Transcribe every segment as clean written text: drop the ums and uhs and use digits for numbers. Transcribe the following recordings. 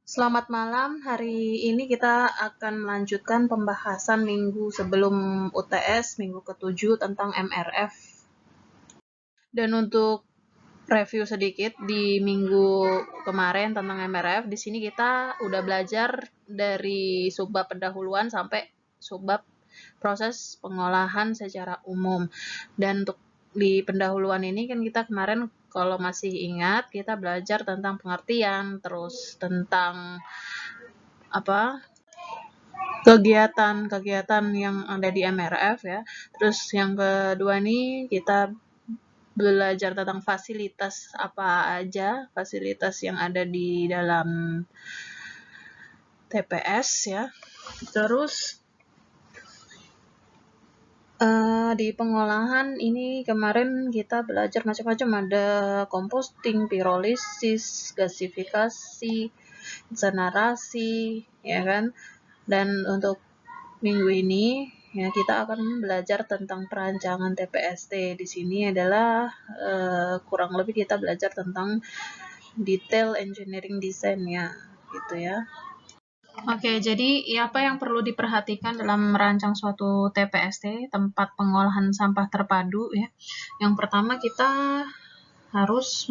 Selamat malam, hari ini kita akan melanjutkan pembahasan minggu sebelum UTS, minggu ke-7 tentang MRF. Dan untuk review sedikit di minggu kemarin tentang MRF, di sini kita udah belajar dari subbab pendahuluan sampai subbab proses pengolahan secara umum. Dan untuk di pendahuluan ini kan kita kemarin kalau masih ingat kita belajar tentang pengertian, terus tentang kegiatan-kegiatan yang ada di MRF ya. Terus yang kedua nih kita belajar tentang fasilitas apa aja, fasilitas yang ada di dalam TPS ya. Terus di pengolahan ini kemarin kita belajar macam-macam, ada composting, pirolisis, gasifikasi, insenerasi, ya kan. Dan untuk minggu ini ya kita akan belajar tentang perancangan TPST. Di sini adalah kurang lebih kita belajar tentang detail engineering design-nya gitu ya. Oke, jadi apa yang perlu diperhatikan dalam merancang suatu TPST, tempat pengolahan sampah terpadu ya. Yang pertama kita harus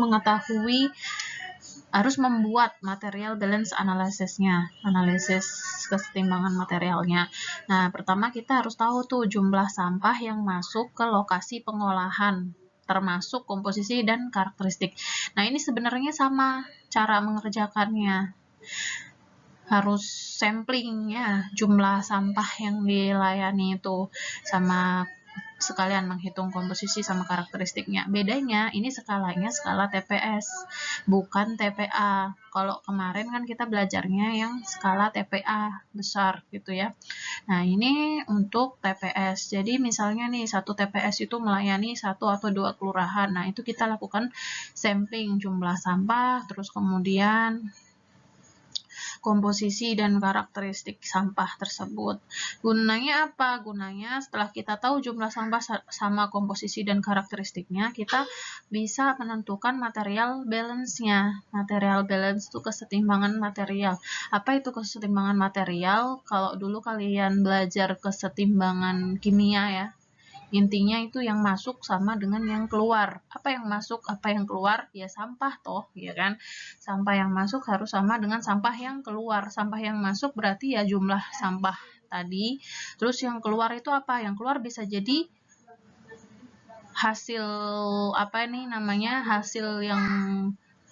membuat material balance analysis-nya, analisis kesetimbangan materialnya. Nah, pertama kita harus tahu tuh jumlah sampah yang masuk ke lokasi pengolahan, termasuk komposisi dan karakteristik. Nah, ini sebenarnya sama cara mengerjakannya. Harus sampling ya, jumlah sampah yang dilayani itu sama sekalian menghitung komposisi sama karakteristiknya. Bedanya ini skalanya skala TPS, bukan TPA. Kalau kemarin kan kita belajarnya yang skala TPA besar gitu ya. Nah, ini untuk TPS. Jadi misalnya nih satu TPS itu melayani 1 atau 2 kelurahan. Nah, itu kita lakukan sampling jumlah sampah, terus kemudian komposisi dan karakteristik sampah tersebut. Gunanya apa? Gunanya setelah kita tahu jumlah sampah sama komposisi dan karakteristiknya, kita bisa menentukan material balance-nya. Material balance itu kesetimbangan material. Apa itu kesetimbangan material? Kalau dulu kalian belajar kesetimbangan kimia ya, intinya itu yang masuk sama dengan yang keluar. Apa yang masuk, apa yang keluar? Ya sampah toh, ya kan? Sampah yang masuk harus sama dengan sampah yang keluar. Sampah yang masuk berarti ya jumlah sampah tadi. Terus yang keluar itu apa? Yang keluar bisa jadi hasil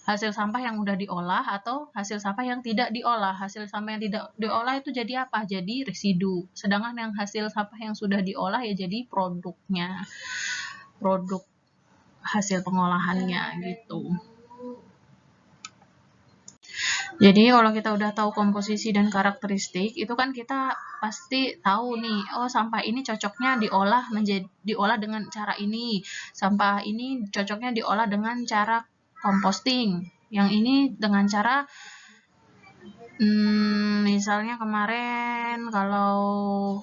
hasil sampah yang udah diolah atau hasil sampah yang tidak diolah. Hasil sampah yang tidak diolah itu jadi apa? Jadi residu. Sedangkan yang hasil sampah yang sudah diolah ya jadi produknya. Produk hasil pengolahannya gitu. Jadi kalau kita udah tahu komposisi dan karakteristik, itu kan kita pasti tahu nih, oh sampah ini cocoknya diolah dengan cara ini. Sampah ini cocoknya diolah dengan cara composting. Yang ini dengan cara misalnya kemarin kalau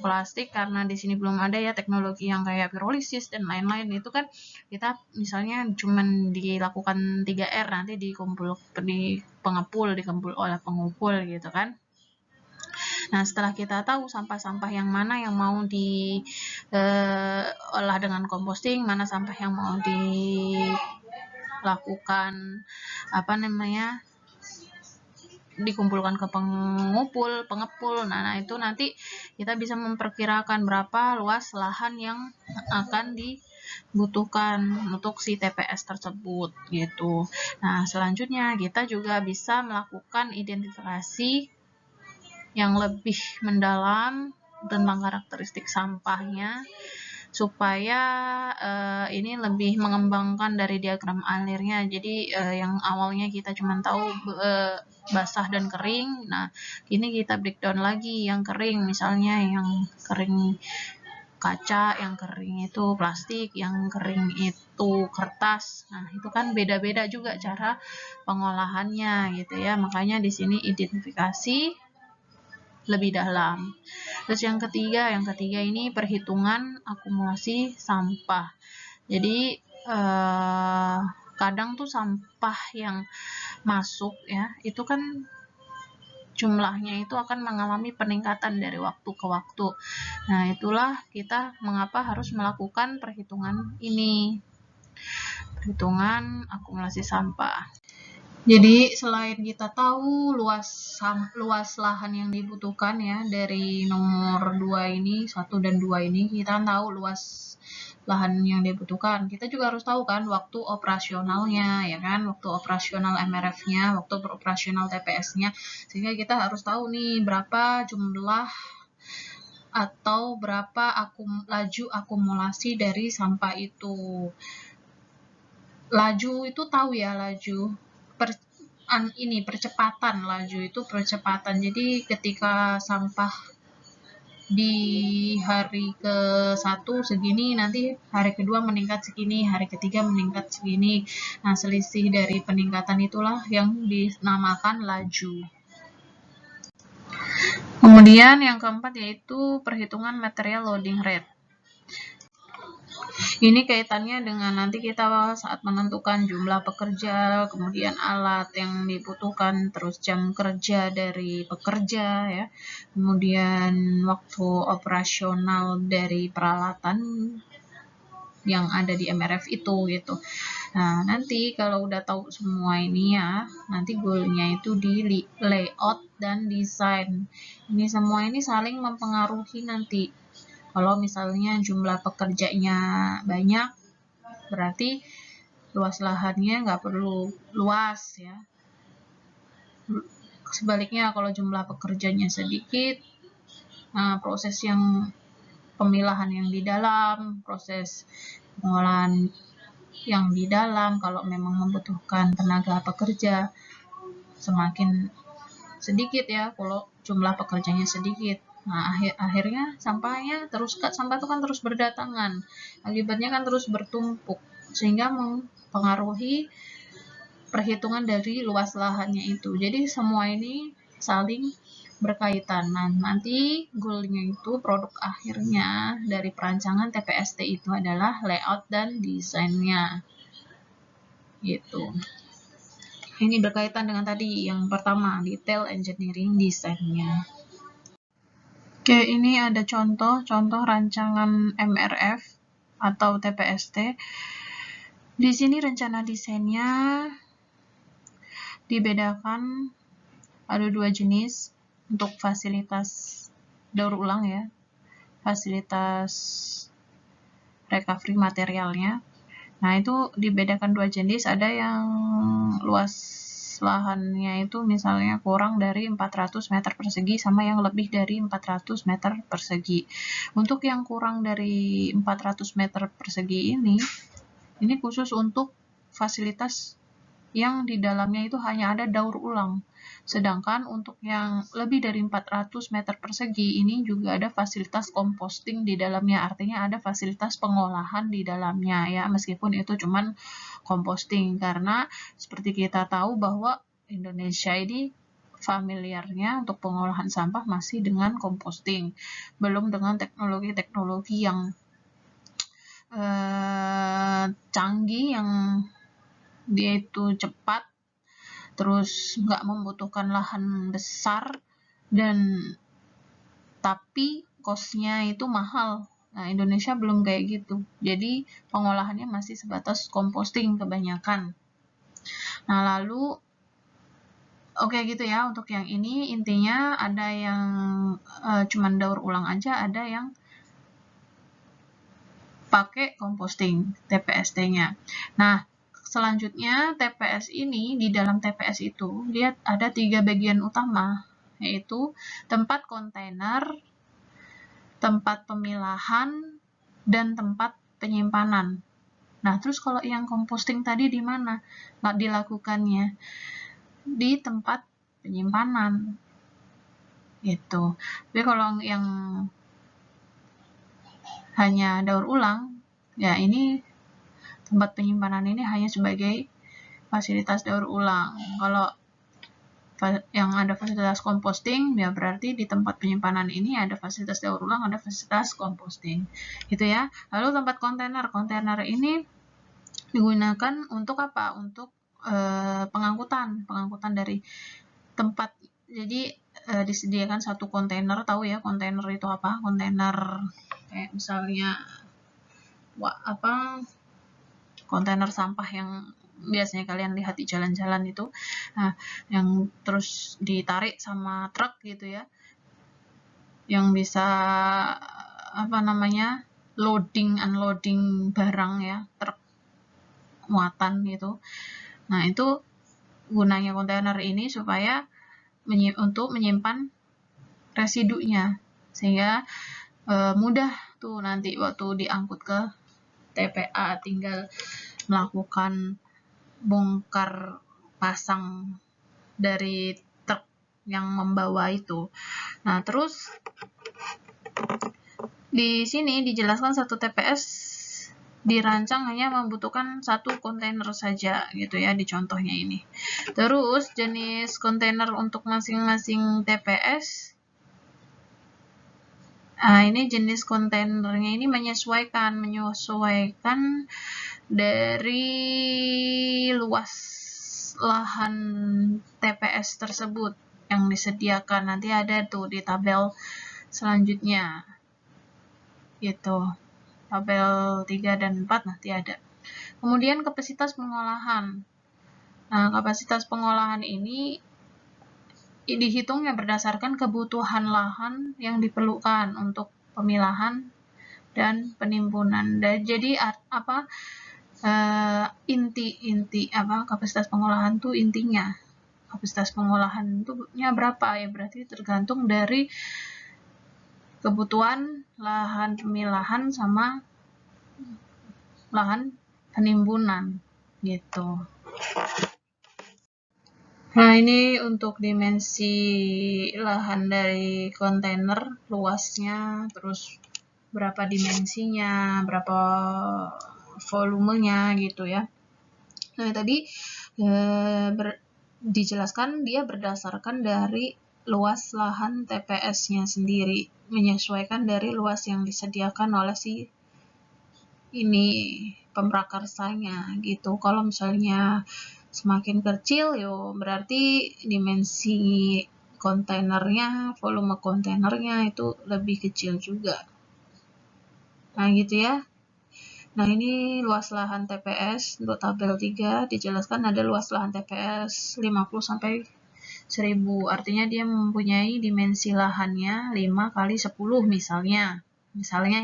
plastik, karena di sini belum ada ya teknologi yang kayak pirolisis dan lain-lain, itu kan kita misalnya cuman dilakukan 3R, nanti dikumpul dikumpul oleh pengumpul gitu kan. Nah, setelah kita tahu sampah-sampah yang mana yang mau diolah dengan composting, mana sampah yang mau dilakukan dikumpulkan ke pengepul. Nah, itu nanti kita bisa memperkirakan berapa luas lahan yang akan dibutuhkan untuk si TPS tersebut gitu. Nah, selanjutnya kita juga bisa melakukan identifikasi yang lebih mendalam tentang karakteristik sampahnya supaya ini lebih mengembangkan dari diagram alirnya. Jadi yang awalnya kita cuma tahu basah dan kering, nah ini kita breakdown lagi yang kering, misalnya yang kering kaca, yang kering itu plastik, yang kering itu kertas. Nah, itu kan beda-beda juga cara pengolahannya gitu ya. Makanya di sini identifikasi lebih dalam. Terus yang ketiga ini perhitungan akumulasi sampah. Jadi kadang tuh sampah yang masuk ya, itu kan jumlahnya itu akan mengalami peningkatan dari waktu ke waktu. Nah, itulah kita mengapa harus melakukan perhitungan ini, perhitungan akumulasi sampah. Jadi selain kita tahu luas lahan yang dibutuhkan ya dari nomor 2 ini, 1 dan 2 ini, kita tahu luas lahan yang dibutuhkan. Kita juga harus tahu kan waktu operasionalnya ya kan, waktu operasional MRF-nya, waktu operasional TPS-nya. Sehingga kita harus tahu nih berapa jumlah atau berapa laju akumulasi dari sampah itu. Laju itu tahu ya, laju percepatan, laju itu percepatan. Jadi ketika sampah di hari ke-1 segini, nanti hari kedua meningkat segini, hari ketiga meningkat segini. Nah, selisih dari peningkatan itulah yang dinamakan laju. Kemudian yang keempat yaitu perhitungan material loading rate. Ini kaitannya dengan nanti kita saat menentukan jumlah pekerja, kemudian alat yang dibutuhkan, terus jam kerja dari pekerja ya, kemudian waktu operasional dari peralatan yang ada di MRF itu gitu. Nah, nanti kalau udah tahu semua ini ya, nanti goalnya itu di layout dan desain. Ini semua ini saling mempengaruhi nanti. Kalau misalnya jumlah pekerjanya banyak, berarti luas lahannya nggak perlu luas ya. Sebaliknya kalau jumlah pekerjanya sedikit, nah proses yang pemilahan yang di dalam, proses pengolahan yang di dalam, kalau memang membutuhkan tenaga pekerja semakin sedikit ya kalau jumlah pekerjanya sedikit. Nah, akhirnya sampah itu kan terus berdatangan. Akibatnya kan terus bertumpuk sehingga mempengaruhi perhitungan dari luas lahannya itu. Jadi semua ini saling berkaitan. Nah, nanti goalnya itu produk akhirnya dari perancangan TPST itu adalah layout dan desainnya. Gitu. Ini berkaitan dengan tadi yang pertama, detail engineering desainnya. Oke, ini ada contoh rancangan MRF atau TPST. Di sini rencana desainnya dibedakan ada 2 jenis untuk fasilitas daur ulang ya, fasilitas recovery materialnya. Nah, itu dibedakan 2 jenis, ada yang luas lahannya itu misalnya kurang dari 400 meter persegi sama yang lebih dari 400 meter persegi. Untuk yang kurang dari 400 meter persegi ini khusus untuk fasilitas yang di dalamnya itu hanya ada daur ulang. Sedangkan untuk yang lebih dari 400 meter persegi ini juga ada fasilitas composting di dalamnya, artinya ada fasilitas pengolahan di dalamnya ya, meskipun itu cuman composting, karena seperti kita tahu bahwa Indonesia ini familiarnya untuk pengolahan sampah masih dengan composting, belum dengan teknologi-teknologi yang canggih, yang dia itu cepat, terus nggak membutuhkan lahan besar, dan tapi cost-nya itu mahal. Nah, Indonesia belum kayak gitu. Jadi pengolahannya masih sebatas composting kebanyakan. Nah, lalu oke gitu ya, untuk yang ini intinya ada yang cuman daur ulang aja, ada yang pakai composting TPST-nya. Nah, selanjutnya TPS ini, di dalam TPS itu dia ada 3 bagian utama, yaitu tempat kontainer, tempat pemilahan, dan tempat penyimpanan. Nah, terus kalau yang composting tadi di mana dilakukannya? Di tempat penyimpanan. Gitu. Tapi kalau yang hanya daur ulang, ya ini tempat penyimpanan ini hanya sebagai fasilitas daur ulang. Kalau yang ada fasilitas composting, ya berarti di tempat penyimpanan ini ada fasilitas daur ulang, ada fasilitas composting. Gitu ya. Lalu tempat kontainer. Kontainer ini digunakan untuk apa? Untuk pengangkutan dari tempat. Jadi disediakan satu kontainer. Tahu ya kontainer itu apa? Kontainer kayak misalnya kontainer sampah yang biasanya kalian lihat di jalan-jalan itu, nah yang terus ditarik sama truk gitu ya, yang bisa loading unloading barang ya, truk muatan gitu. Nah itu gunanya kontainer ini supaya untuk menyimpan residunya, sehingga mudah tuh nanti waktu diangkut ke TPA tinggal melakukan bongkar pasang dari truk yang membawa itu. Nah, terus di sini dijelaskan satu TPS dirancang hanya membutuhkan satu kontainer saja gitu ya di contohnya ini. Terus jenis kontainer untuk masing-masing TPS, ini jenis kontainernya ini menyesuaikan dari luas lahan TPS tersebut yang disediakan. Nanti ada tuh di tabel selanjutnya gitu, tabel 3 dan 4 nanti ada. Kemudian kapasitas pengolahan. Nah, kapasitas pengolahan ini dihitungnya berdasarkan kebutuhan lahan yang diperlukan untuk pemilahan dan penimbunan. Dan jadi inti kapasitas pengolahan tuh intinya. Kapasitas pengolahan itu-nya berapa ya? Berarti tergantung dari kebutuhan lahan pemilahan sama lahan penimbunan gitu. Nah, ini untuk dimensi lahan dari kontainer, luasnya, terus berapa dimensinya, berapa volumenya gitu ya. Nah, tadi dijelaskan dia berdasarkan dari luas lahan TPS-nya sendiri, menyesuaikan dari luas yang disediakan oleh si ini pemrakarsanya gitu. Kalau misalnya semakin kecil berarti dimensi kontainernya, volume kontainernya itu lebih kecil juga. Nah gitu ya. Nah ini luas lahan TPS untuk tabel 3 dijelaskan ada luas lahan TPS 50 sampai 1000, artinya dia mempunyai dimensi lahannya 5 kali 10 misalnya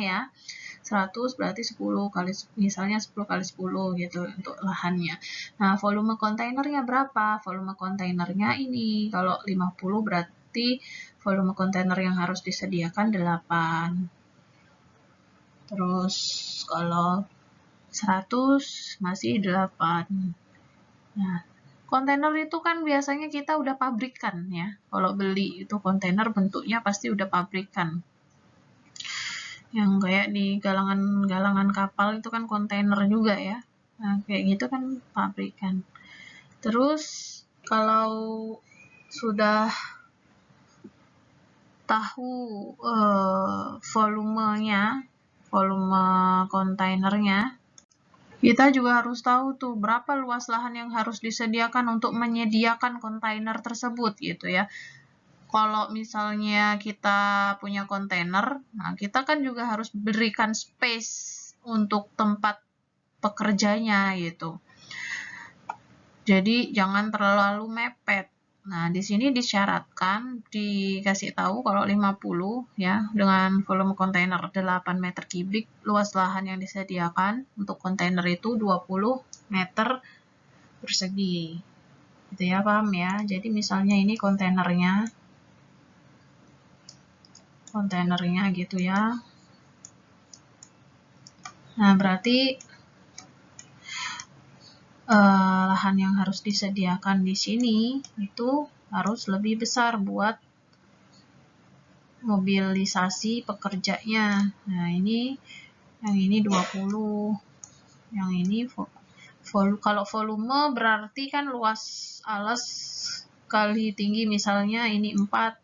ya. 100 berarti 10 kali misalnya 10 kali 10 gitu untuk lahannya. Nah, volume kontainernya berapa? Volume kontainernya ini kalau 50 berarti volume kontainer yang harus disediakan 8. Terus kalau 100 masih 8. Nah, kontainer itu kan biasanya kita udah pabrikan ya. Kalau beli itu kontainer bentuknya pasti udah pabrikan. Yang kayak di galangan kapal itu kan kontainer juga ya. Nah, kayak gitu kan pabrikan. Terus kalau sudah tahu volume kontainernya, kita juga harus tahu tuh berapa luas lahan yang harus disediakan untuk menyediakan kontainer tersebut gitu ya. Kalau misalnya kita punya kontainer, nah kita kan juga harus berikan space untuk tempat pekerjanya gitu. Jadi jangan terlalu mepet. Nah, di sini disyaratkan dikasih tahu kalau 50 ya dengan volume kontainer 8 meter kubik, luas lahan yang disediakan untuk kontainer itu 20 meter persegi. Gitu ya, paham ya? Jadi misalnya ini kontainernya gitu ya. Nah, berarti lahan yang harus disediakan di sini itu harus lebih besar buat mobilisasi pekerjanya. Nah, yang ini 20, yang ini kalau volume berarti kan luas alas kali tinggi, misalnya ini 4,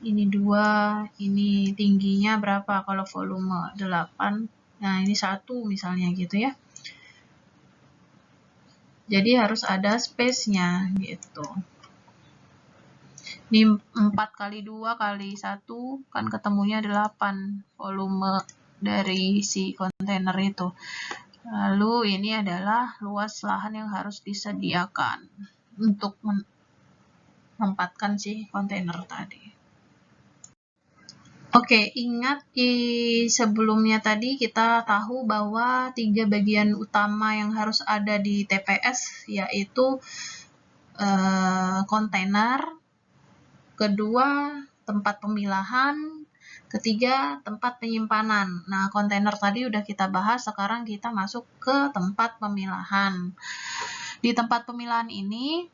ini 2, ini tingginya berapa kalau volume 8. Nah, ini 1 misalnya gitu ya. Jadi harus ada space-nya gitu. Di 4 kali 2 kali 1 kan ketemunya 8 volume dari si kontainer itu. Lalu ini adalah luas lahan yang harus disediakan untuk menempatkan si kontainer tadi. Oke, ingat di sebelumnya tadi kita tahu bahwa 3 bagian utama yang harus ada di TPS yaitu kontainer, kedua tempat pemilahan, ketiga tempat penyimpanan. Nah, kontainer tadi udah kita bahas, sekarang kita masuk ke tempat pemilahan. Di tempat pemilahan ini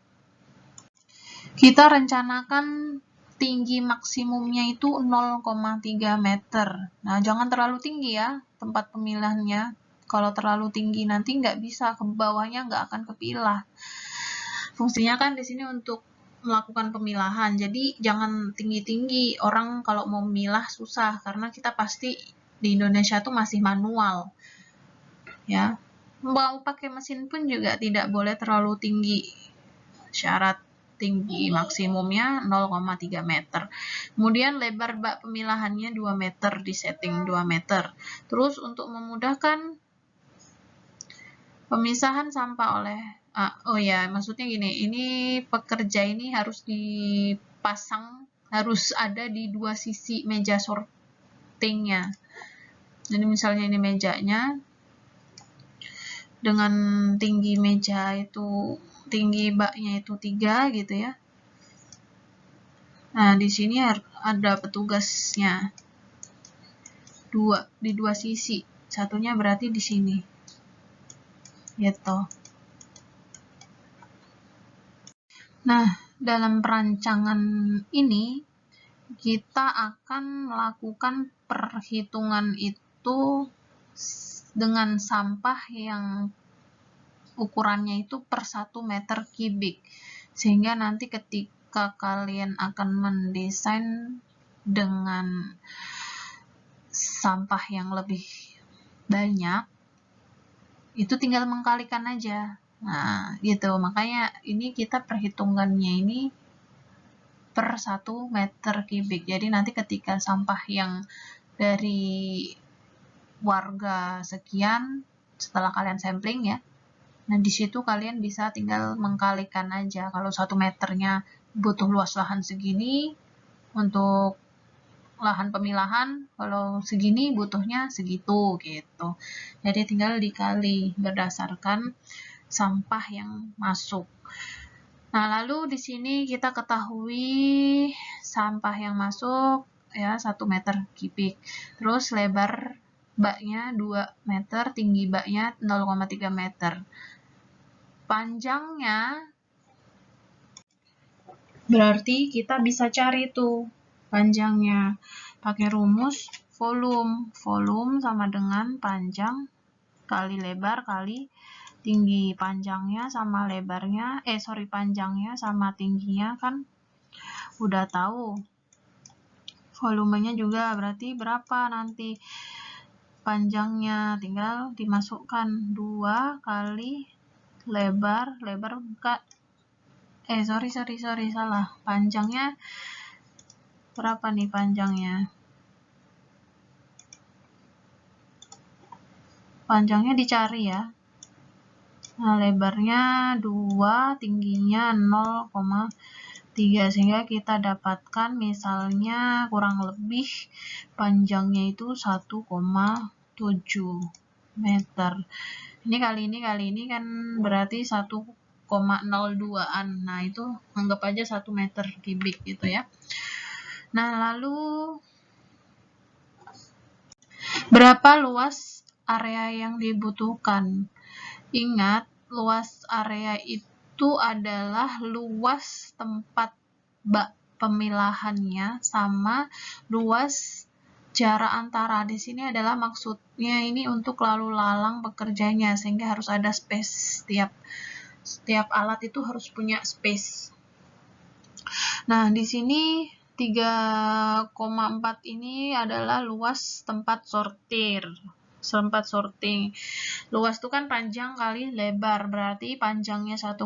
kita rencanakan tinggi maksimumnya itu 0,3 meter. Nah, jangan terlalu tinggi ya tempat pemilahannya. Kalau terlalu tinggi nanti nggak bisa, ke bawahnya nggak akan kepilah. Fungsinya kan di sini untuk melakukan pemilahan. Jadi jangan tinggi-tinggi. Orang kalau mau memilah susah karena kita pasti di Indonesia tuh masih manual. Ya. Mau pakai mesin pun juga tidak boleh terlalu tinggi. Syarat tinggi maksimumnya 0,3 meter. Kemudian lebar bak pemilahannya 2 meter, di setting 2 meter. Terus untuk memudahkan pemisahan sampah oleh maksudnya gini, ini pekerja ini harus dipasang, harus ada di 2 sisi meja sortingnya. Jadi misalnya ini mejanya dengan tinggi meja itu, tinggi baknya itu 3 gitu ya. Nah, di sini ada petugasnya di 2 sisi. Satunya berarti di sini. Gitu. Nah, dalam perancangan ini kita akan melakukan perhitungan itu dengan sampah yang ukurannya itu per 1 meter kubik. Sehingga nanti ketika kalian akan mendesain dengan sampah yang lebih banyak, itu tinggal mengkalikan aja. Nah, gitu. Makanya ini kita perhitungannya ini per 1 meter kubik. Jadi nanti ketika sampah yang dari warga sekian, setelah kalian sampling ya, nah di situ kalian bisa tinggal mengkalikan aja. Kalau 1 meternya butuh luas lahan segini untuk lahan pemilahan, kalau segini butuhnya segitu gitu. Jadi tinggal dikali berdasarkan sampah yang masuk. Nah, lalu di sini kita ketahui sampah yang masuk ya 1 meter kubik. Terus lebar baknya 2 meter, tinggi baknya 0,3 meter. Panjangnya berarti kita bisa cari tuh panjangnya pakai rumus volume sama dengan panjang kali lebar kali tinggi. Panjangnya sama lebarnya panjangnya sama tingginya kan udah tahu. Volumenya juga berarti berapa nanti panjangnya, tinggal dimasukkan 2 kali lebar salah. Panjangnya berapa nih panjangnya? Panjangnya dicari ya. Nah, lebarnya 2, tingginya 0,3, sehingga kita dapatkan misalnya kurang lebih panjangnya itu 1,7 meter. Ini kali ini kan berarti 1,02an. Nah, itu anggap aja 1 meter kubik gitu ya. Nah, lalu berapa luas area yang dibutuhkan? Ingat, luas area itu adalah luas tempat bak pemilahannya sama luas jarak antara. Di sini adalah maksudnya ini untuk lalu lalang pekerjanya, sehingga harus ada space. Setiap alat itu harus punya space. Nah, di sini 3,4 ini adalah luas tempat sortir. sempat sorting. Luas itu kan panjang kali lebar, berarti panjangnya 1,7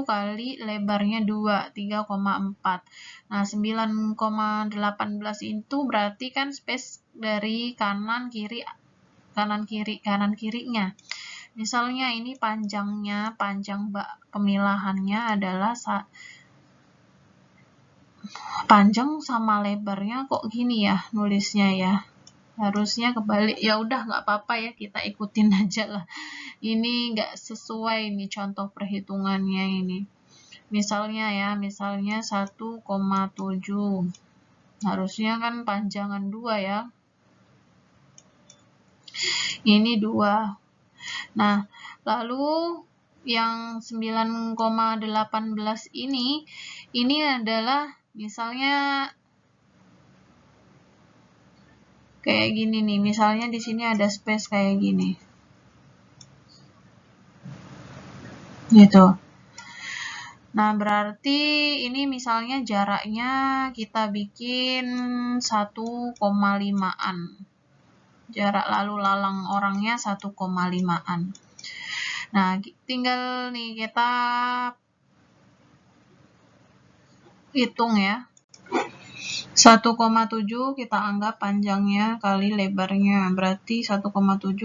kali lebarnya 2, 3,4. Nah, 9,18 itu berarti kan space dari kanan kirinya. Misalnya ini panjang pemilahannya adalah panjang sama lebarnya kok gini ya nulisnya ya. Harusnya kebalik, ya udah nggak apa-apa ya, kita ikutin aja lah. Ini nggak sesuai nih contoh perhitungannya ini. Misalnya 1,7, harusnya kan panjangan 2 ya, ini 2. Nah, lalu yang 9,18 ini adalah misalnya kayak gini nih, misalnya di sini ada space kayak gini. Gitu. Nah, berarti ini misalnya jaraknya kita bikin 1,5-an. Jarak lalu lalang orangnya 1,5-an. Nah, tinggal nih kita hitung ya. 1,7 kita anggap panjangnya kali lebarnya, berarti 1,7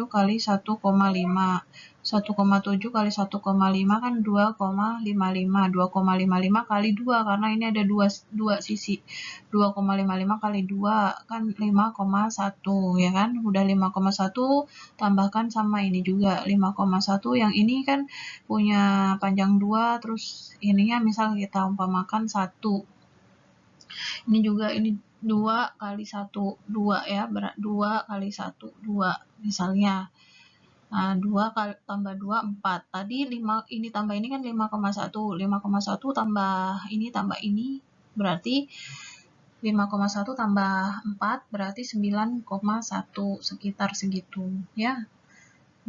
kali 1,5. 1,7 kali 1,5 kan 2,55. 2,55 kali 2, karena ini ada dua sisi. 2,55 kali 2 kan 5,1 ya kan. Udah 5,1 tambahkan sama ini juga 5,1. Yang ini kan punya panjang 2, terus ininya misal kita umpamakan 1. Ini juga ini 2 kali 1, 2 ya, berat 2 kali 1, 2 misalnya. Nah, 2 kali tambah 2, 4. Tadi 5, ini tambah ini kan 5,1. 5,1 tambah ini berarti 5,1 tambah 4 berarti 9,1, sekitar segitu ya.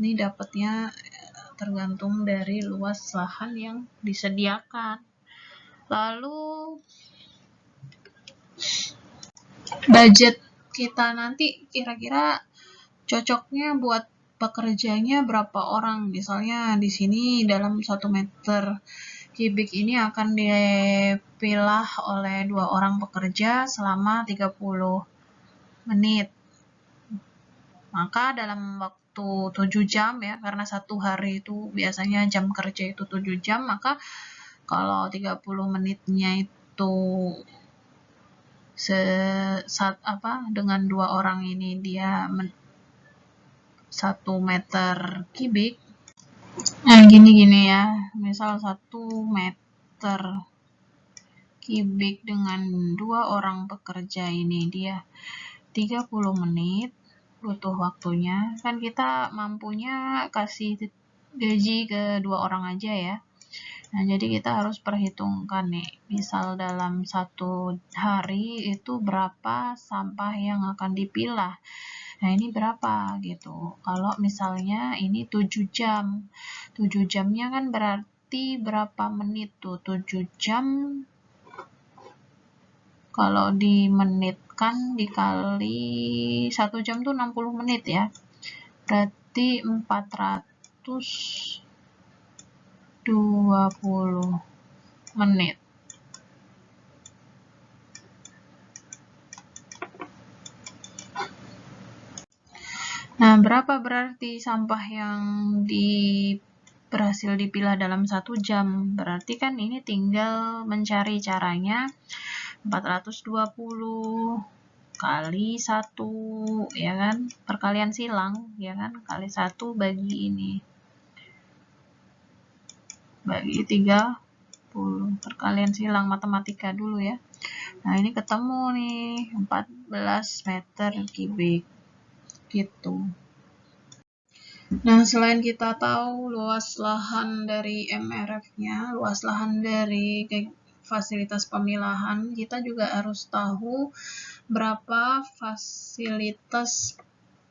Ini dapatnya tergantung dari luas lahan yang disediakan. Lalu budget kita nanti kira-kira cocoknya buat pekerjanya berapa orang. Misalnya di sini dalam 1 meter kubik ini akan dipilah oleh 2 orang pekerja selama 30 menit. Maka dalam waktu 7 jam ya, karena 1 hari itu biasanya jam kerja itu 7 jam, maka kalau 30 menitnya itu dengan 2 orang ini dia 1 meter kubik. Nah, gini ya. Misal 1 meter kubik dengan 2 orang pekerja ini dia 30 menit butuh waktunya. Kan kita mampunya kasih gaji ke 2 orang aja ya. Nah, jadi kita harus perhitungkan nih, misal dalam 1 hari itu berapa sampah yang akan dipilah. Nah, ini berapa gitu. Kalau misalnya ini 7 jam. 7 jamnya kan berarti berapa menit tuh? 7 jam kalau dimenitkan dikali 1 jam tuh 60 menit ya. Berarti 420 menit. Nah, berapa berarti sampah yang berhasil dipilah dalam 1 jam? Berarti kan ini tinggal mencari caranya 420 kali 1 ya kan, perkalian silang ya kan, kali 1 bagi ini, bagi 30, perkalian silang matematika dulu ya. Nah, ini ketemu nih 14 meter kubik gitu. Nah, selain kita tahu luas lahan dari MRF-nya, luas lahan dari fasilitas pemilahan, kita juga harus tahu berapa fasilitas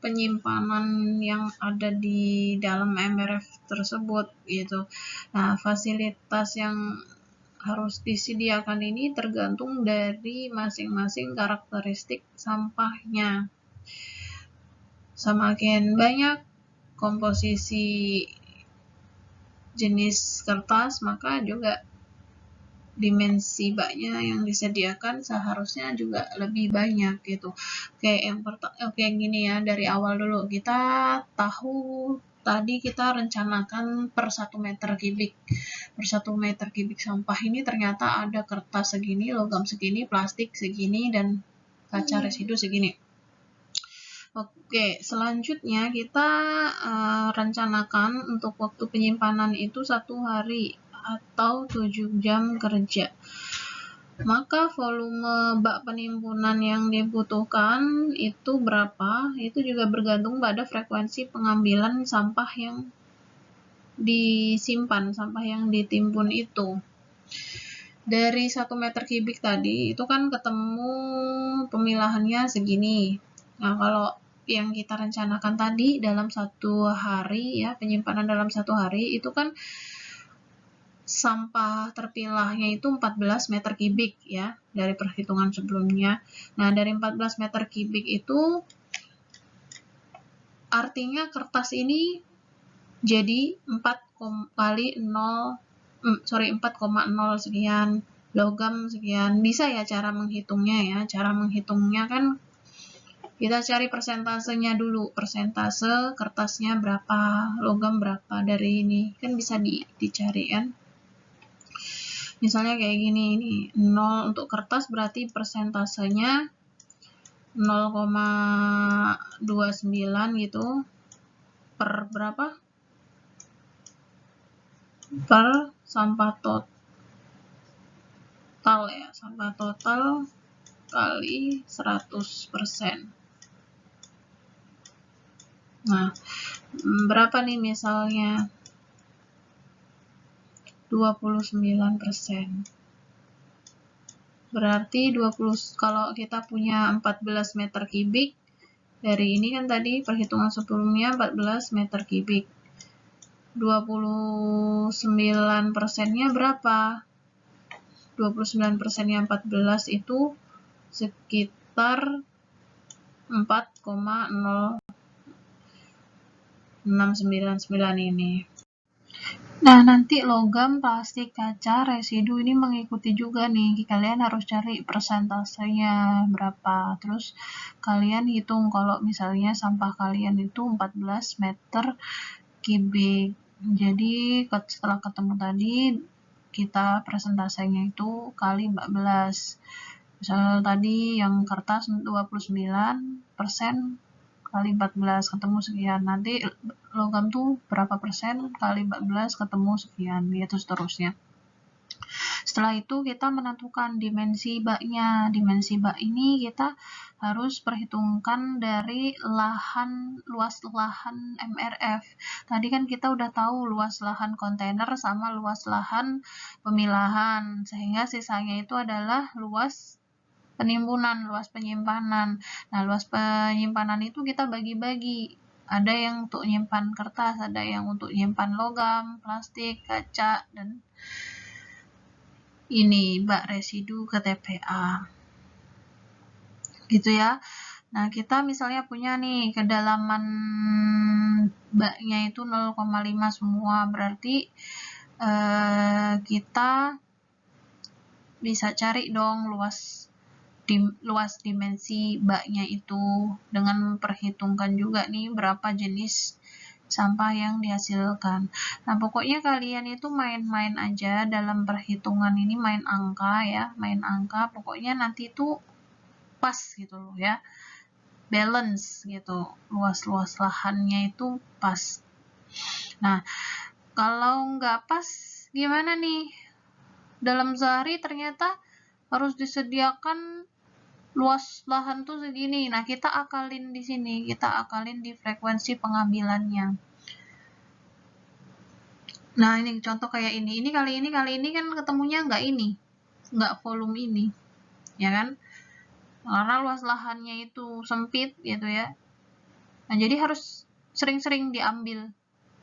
penyimpanan yang ada di dalam MRF tersebut gitu. Nah, fasilitas yang harus disediakan ini tergantung dari masing-masing karakteristik sampahnya. semakin banyak komposisi jenis kertas, maka juga dimensi baknya yang disediakan seharusnya juga lebih banyak gitu. Kayak gini ya, dari awal dulu kita tahu tadi kita rencanakan per 1 meter kubik. Per 1 meter kubik sampah ini ternyata ada kertas segini, logam segini, plastik segini, dan kaca residu segini. Oke, selanjutnya kita rencanakan untuk waktu penyimpanan itu 1 hari atau 7 jam kerja. Maka volume bak penimbunan yang dibutuhkan itu berapa? Itu juga bergantung pada frekuensi pengambilan sampah yang disimpan, sampah yang ditimbun itu. Dari 1 meter kubik tadi, itu kan ketemu pemilahannya segini. Nah, kalau yang kita rencanakan tadi dalam 1 hari ya, penyimpanan dalam 1 hari, itu kan sampah terpilahnya itu 14 meter kubik ya, dari perhitungan sebelumnya. Nah, dari 14 meter kubik itu artinya kertas ini jadi 4,0 sekian, logam sekian. Bisa ya cara menghitungnya ya. Cara menghitungnya kan kita cari persentasenya dulu. Persentase kertasnya berapa, logam berapa dari ini. Kan bisa dicari kan. Misalnya kayak gini, ini 0 untuk kertas berarti persentasenya 0,29 gitu per berapa? Per sampah total ya, sampah total kali 100%. Nah, berapa nih misalnya? 29%. Berarti kalau kita punya 14 meter kubik, dari ini kan tadi perhitungan sebelumnya 14 meter kubik. 29%-nya berapa? 29%-nya 14 itu sekitar 4,0699 ini. Nah, nanti logam, plastik, kaca, residu ini mengikuti juga nih. Kalian harus cari persentasenya berapa. Terus kalian hitung kalau misalnya sampah kalian itu 14 meter kubik. Jadi setelah ketemu tadi, kita persentasenya itu kali 14. Misalnya tadi yang kertas 29%, kali 14 ketemu sekian. Nanti logam tuh berapa persen kali 14 ketemu sekian, gitu seterusnya. Setelah itu kita menentukan dimensi baknya. Dimensi bak ini kita harus perhitungkan dari luas lahan MRF. Tadi kan kita udah tahu luas lahan kontainer sama luas lahan pemilahan, sehingga sisanya itu adalah luas penimbunan, luas penyimpanan. Nah, luas penyimpanan itu kita bagi-bagi. Ada yang untuk nyimpan kertas, ada yang untuk nyimpan logam, plastik, kaca, dan ini bak residu ke TPA. Gitu ya. Nah, kita misalnya punya nih kedalaman baknya itu 0,5 semua, berarti kita bisa cari dong luas dimensi baknya itu dengan memperhitungkan juga nih berapa jenis sampah yang dihasilkan. Nah, pokoknya kalian itu main-main aja dalam perhitungan ini, main angka ya, main angka. Pokoknya nanti itu pas gitu loh ya, balance gitu, luas-luas lahannya itu pas. Nah, kalau nggak pas gimana nih? Dalam sehari ternyata harus disediakan luas lahan tuh segini. Nah, kita akalin di sini, kita akalin di frekuensi pengambilannya. Nah, ini contoh kayak ini. Ini kali ini kan ketemunya nggak volume ini, ya kan? Karena luas lahannya itu sempit gitu ya. Nah, jadi harus sering-sering diambil.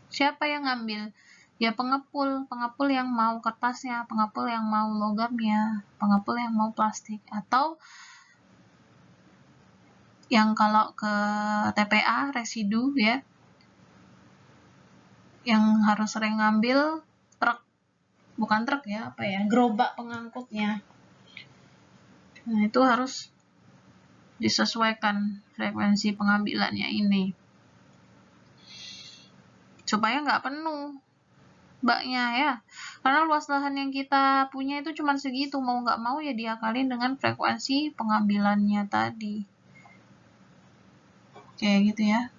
Siapa yang ngambil? Ya pengepul yang mau kertasnya, pengepul yang mau logamnya, pengepul yang mau plastik, atau yang kalau ke TPA residu ya, yang harus sering ngambil truk, bukan truk ya, apa ya, gerobak pengangkutnya. Nah, itu harus disesuaikan frekuensi pengambilannya ini supaya nggak penuh baknya ya, karena luas lahan yang kita punya itu cuma segitu, mau nggak mau ya diakalin dengan frekuensi pengambilannya tadi, kayak gitu ya.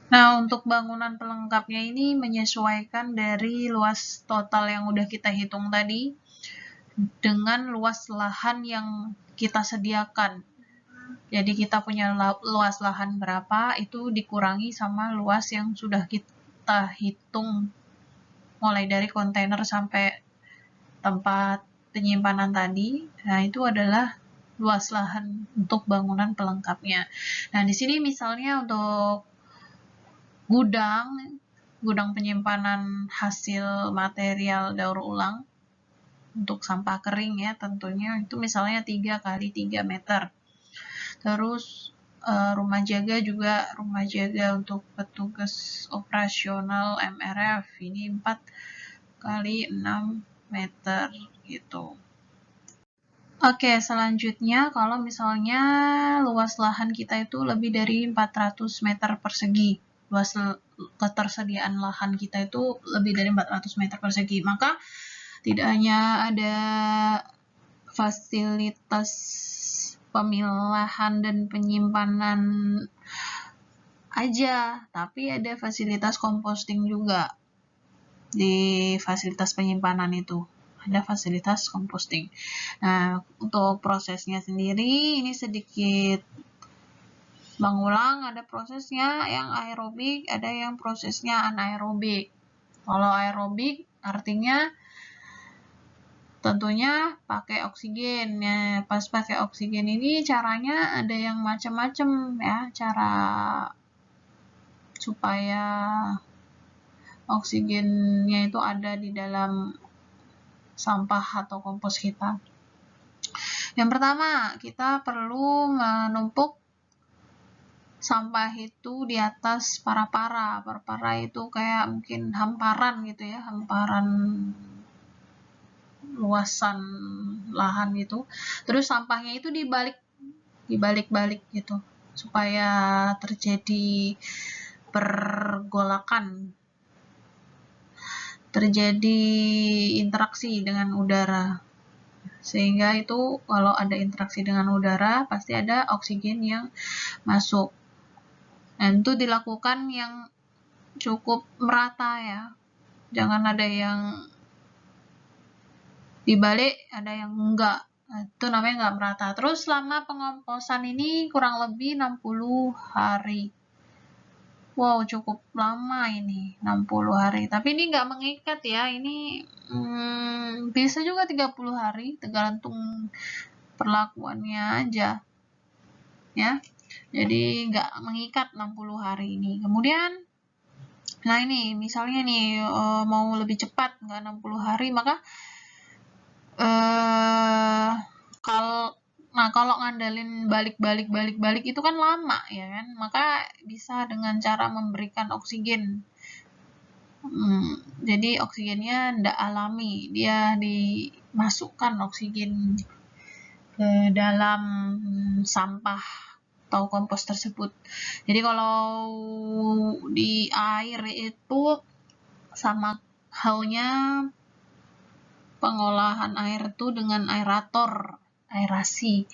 Nah, untuk bangunan pelengkapnya ini menyesuaikan dari luas total yang udah kita hitung tadi dengan luas lahan yang kita sediakan. Jadi kita punya luas lahan berapa, itu dikurangi sama luas yang sudah kita hitung mulai dari kontainer sampai tempat penyimpanan tadi. Nah, itu adalah luas lahan untuk bangunan pelengkapnya. Nah, di sini misalnya untuk gudang penyimpanan hasil material daur ulang untuk sampah kering ya, tentunya itu misalnya 3 kali 3 meter. Terus rumah jaga untuk petugas operasional MRF ini 4 kali 6 meter gitu. Oke, selanjutnya kalau misalnya luas lahan kita itu lebih dari 400 meter persegi, luas ketersediaan lahan kita itu lebih dari 400 meter persegi, maka tidak hanya ada fasilitas pemilahan dan penyimpanan aja, tapi ada fasilitas composting juga di fasilitas penyimpanan itu. Ada fasilitas composting. Nah, untuk prosesnya sendiri ini sedikit mengulang, ada prosesnya yang aerobik, ada yang prosesnya anaerobik. Kalau aerobik artinya tentunya pakai oksigen. Ya, pas pakai oksigen ini caranya ada yang macam-macam ya, cara supaya oksigennya itu ada di dalam sampah atau kompos kita. Yang pertama, kita perlu menumpuk sampah itu di atas para-para. Para-para itu kayak mungkin hamparan gitu ya, hamparan luasan lahan gitu. Terus sampahnya itu dibalik-balik gitu supaya terjadi pergolakan, terjadi interaksi dengan udara, sehingga itu kalau ada interaksi dengan udara pasti ada oksigen yang masuk. Dan itu dilakukan yang cukup merata ya, jangan ada yang dibalik, ada yang enggak, itu namanya enggak merata. Terus selama pengomposan ini kurang lebih 60 hari. Wow, cukup lama ini, 60 hari. Tapi ini nggak mengikat ya, ini bisa juga 30 hari, tergantung perlakuannya aja. Ya, jadi nggak mengikat 60 hari ini. Kemudian, nah ini misalnya nih mau lebih cepat, nggak 60 hari, maka kalau ngandelin balik itu kan lama ya kan, maka bisa dengan cara memberikan oksigen. Jadi oksigennya tidak alami, dia dimasukkan oksigen ke dalam sampah atau kompos tersebut. Jadi kalau di air itu sama halnya pengolahan air itu dengan aerator, aerasi.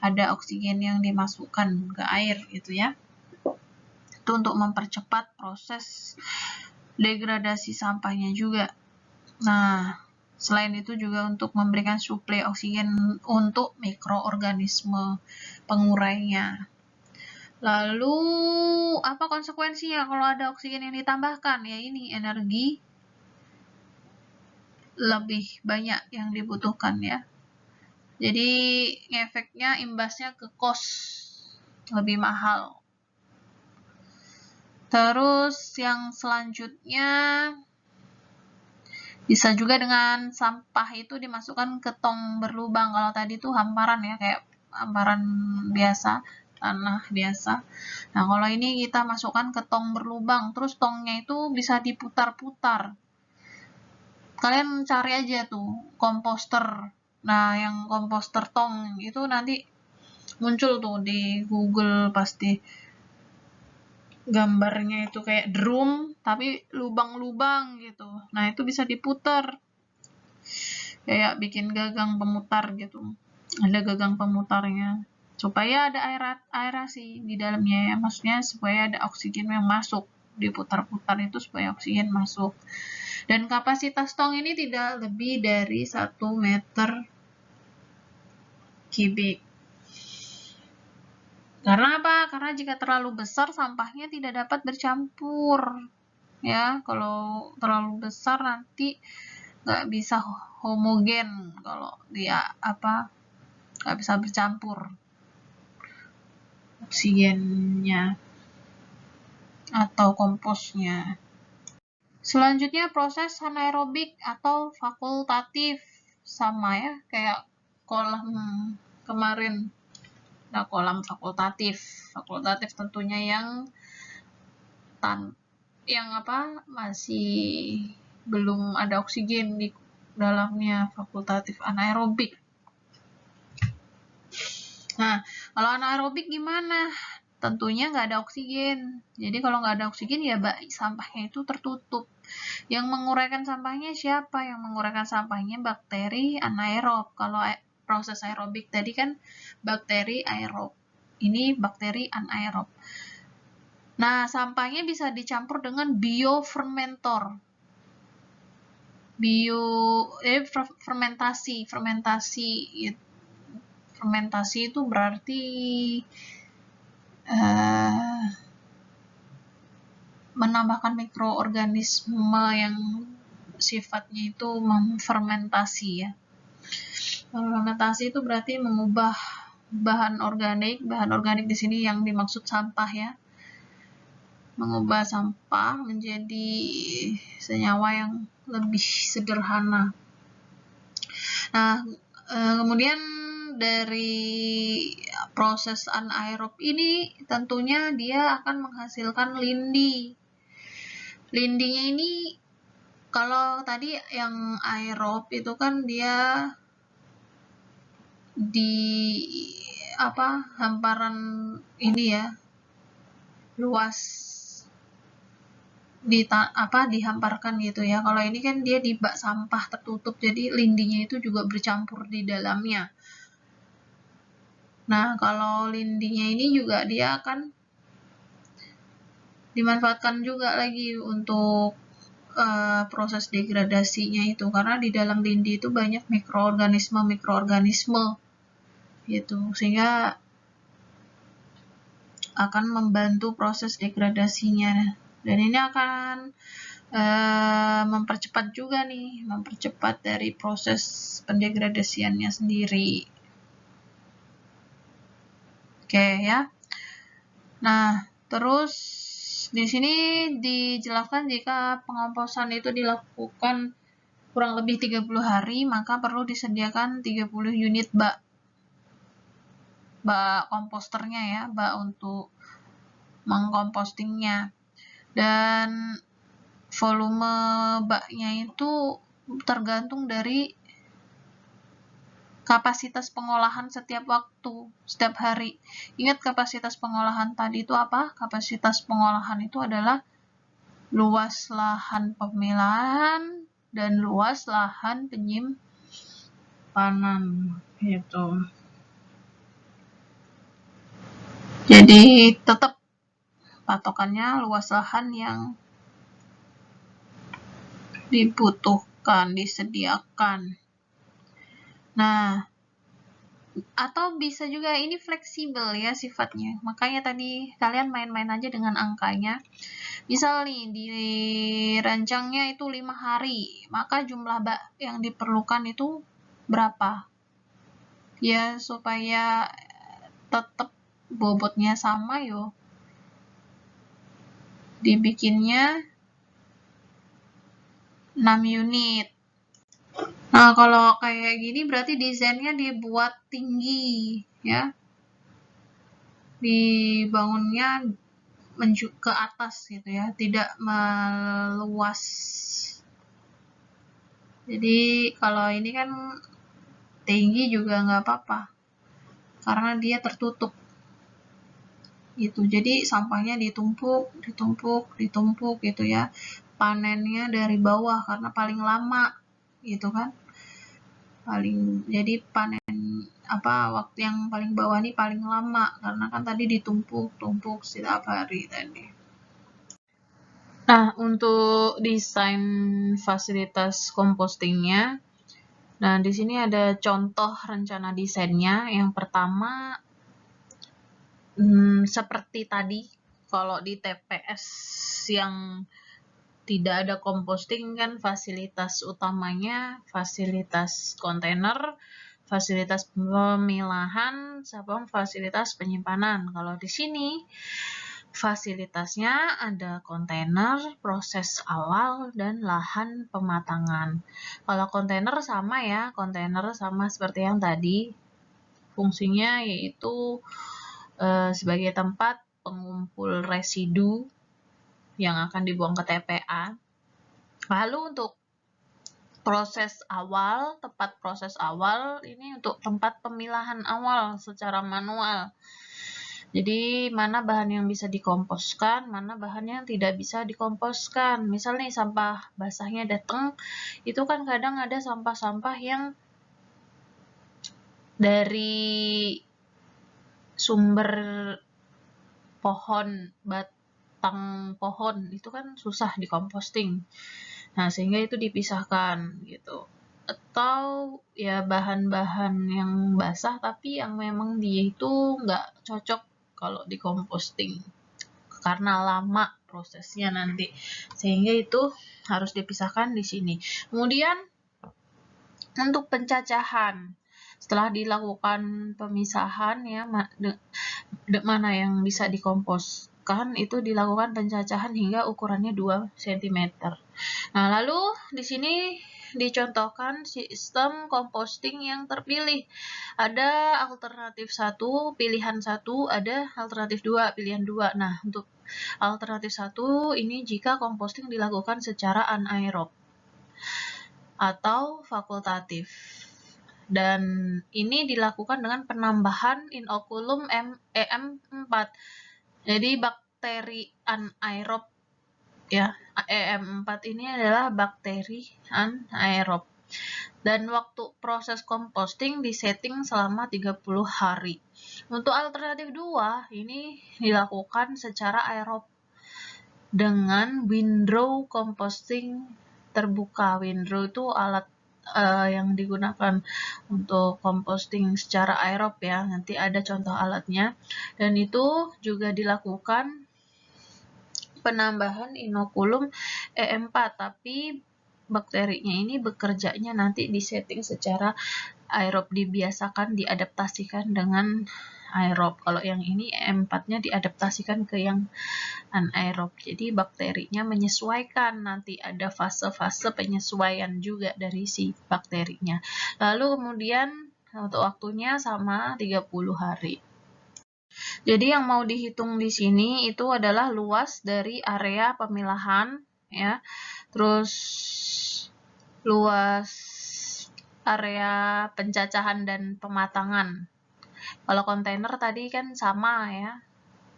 Ada oksigen yang dimasukkan ke air gitu ya. Itu untuk mempercepat proses degradasi sampahnya juga. Nah, selain itu juga untuk memberikan suplai oksigen untuk mikroorganisme pengurainya. Lalu, apa konsekuensinya kalau ada oksigen yang ditambahkan? Ya ini, energi lebih banyak yang dibutuhkan ya. Jadi, efeknya imbasnya ke cost lebih mahal. Terus yang selanjutnya bisa juga dengan sampah itu dimasukkan ke tong berlubang. Kalau tadi tuh hamparan ya, kayak biasa, tanah biasa. Nah, kalau ini kita masukkan ke tong berlubang, terus tongnya itu bisa diputar-putar. Kalian cari aja tuh komposter. Nah, yang komposter tong itu nanti muncul tuh di Google pasti. Gambarnya itu kayak drum tapi lubang-lubang gitu. Nah, itu bisa diputar. Kayak bikin gagang pemutar gitu. Ada gagang pemutarnya. Supaya ada aerasi di dalamnya ya. Maksudnya supaya ada oksigen yang masuk. Diputar-putar itu supaya oksigen masuk. Dan kapasitas tong ini tidak lebih dari 1 meter kubik. Karena apa? Karena jika terlalu besar sampahnya tidak dapat bercampur. Ya, kalau terlalu besar nanti nggak bisa homogen kalau dia nggak bisa bercampur oksigennya atau komposnya. Selanjutnya proses anaerobik atau fakultatif, sama ya kayak kolam kemarin. Nah, kolam fakultatif tentunya yang masih belum ada oksigen di dalamnya, fakultatif anaerobik. Nah, kalau anaerobik gimana? Tentunya nggak ada oksigen. Jadi kalau nggak ada oksigen ya sampahnya itu tertutup. Yang menguraikan sampahnya siapa? Yang menguraikan sampahnya bakteri anaerob. Kalau proses aerobik tadi kan bakteri aerob. Ini bakteri anaerob. Nah, sampahnya bisa dicampur dengan biofermentor. Fermentasi itu berarti menambahkan mikroorganisme yang sifatnya itu memfermentasi ya. Fermentasi itu berarti mengubah bahan organik di sini yang dimaksud sampah ya. Mengubah sampah menjadi senyawa yang lebih sederhana. Nah, kemudian dari proses anaerob ini tentunya dia akan menghasilkan lindi. Lindinya ini kalau tadi yang aerob itu kan dia di hamparan ini ya, luas dihamparkan gitu ya. Kalau ini kan dia di bak sampah tertutup, jadi lindinya itu juga bercampur di dalamnya. Nah, kalau lindinya ini juga dia akan dimanfaatkan juga lagi untuk proses degradasinya itu, karena di dalam lindi itu banyak mikroorganisme gitu, sehingga akan membantu proses degradasinya, dan ini akan mempercepat dari proses pendegradasiannya sendiri. Oke ya. Nah, terus di sini dijelaskan jika pengomposan itu dilakukan kurang lebih 30 hari, maka perlu disediakan 30 unit bak komposternya ya, bak untuk mengkompostingnya. Dan volume baknya itu tergantung dari kapasitas pengolahan setiap hari. Ingat kapasitas pengolahan tadi itu apa? Kapasitas pengolahan itu adalah luas lahan pemilahan dan luas lahan penyimpanan gitu. Jadi tetap patokannya luas lahan yang dibutuhkan, disediakan. Nah, atau bisa juga ini fleksibel ya sifatnya. Makanya tadi kalian main-main aja dengan angkanya. Misal nih dirancangnya itu 5 hari, maka jumlah bak yang diperlukan itu berapa? Ya supaya tetap bobotnya sama yo. Dibikinnya 6 unit. Nah, kalau kayak gini berarti desainnya dibuat tinggi, ya. Dibangunnya ke atas gitu ya, tidak meluas. Jadi kalau ini kan tinggi juga nggak apa-apa, karena dia tertutup. Gitu. Jadi sampahnya ditumpuk gitu ya. Panennya dari bawah karena paling lama gitu kan. Jadi panen waktu yang paling bawah ini paling lama karena kan tadi ditumpuk setiap hari tadi. Nah, untuk desain fasilitas compostingnya, nah di sini ada contoh rencana desainnya. Yang pertama, seperti tadi, kalau di TPS yang tidak ada composting kan fasilitas utamanya fasilitas kontainer, fasilitas pemilahan, sama fasilitas penyimpanan. Kalau di sini fasilitasnya ada kontainer, proses awal, dan lahan pematangan. Kalau kontainer sama ya, kontainer sama seperti yang tadi. Fungsinya yaitu sebagai tempat pengumpul residu yang akan dibuang ke TPA. Lalu untuk tempat proses awal ini untuk tempat pemilahan awal secara manual. Jadi mana bahan yang bisa dikomposkan, mana bahan yang tidak bisa dikomposkan. Misal nih sampah basahnya datang, itu kan kadang ada sampah-sampah yang dari sumber pohon, batang pohon, itu kan susah dikomposting. Nah, sehingga itu dipisahkan gitu. Atau ya bahan-bahan yang basah tapi yang memang dia itu nggak cocok kalau dikomposting karena lama prosesnya nanti. Sehingga itu harus dipisahkan di sini. Kemudian untuk pencacahan, setelah dilakukan pemisahan ya mana yang bisa dikomposkan, itu dilakukan pencacahan hingga ukurannya 2 cm. Nah, lalu di sini dicontohkan sistem composting yang terpilih. Ada alternatif 1, pilihan 1, ada alternatif 2, pilihan 2. Nah, untuk alternatif 1 ini jika composting dilakukan secara anaerob atau fakultatif. Dan ini dilakukan dengan penambahan inokulum EM4. Jadi bakteri anaerob ya, EM4 ini adalah bakteri anaerob. Dan waktu proses composting disetting selama 30 hari. Untuk alternatif 2, ini dilakukan secara aerob dengan windrow composting terbuka. Windrow itu alat yang digunakan untuk composting secara aerob ya. Nanti ada contoh alatnya. Dan itu juga dilakukan penambahan inokulum EM4, tapi bakterinya ini bekerjanya nanti disetting secara aerob, dibiasakan, diadaptasikan dengan aerob. Kalau yang ini EM4-nya diadaptasikan ke yang anaerob. Jadi bakterinya menyesuaikan, nanti ada fase-fase penyesuaian juga dari si bakterinya. Lalu kemudian untuk waktunya sama 30 hari. Jadi yang mau dihitung di sini itu adalah luas dari area pemilahan ya. Terus luas area pencacahan dan pematangan. Kalau kontainer tadi kan sama ya.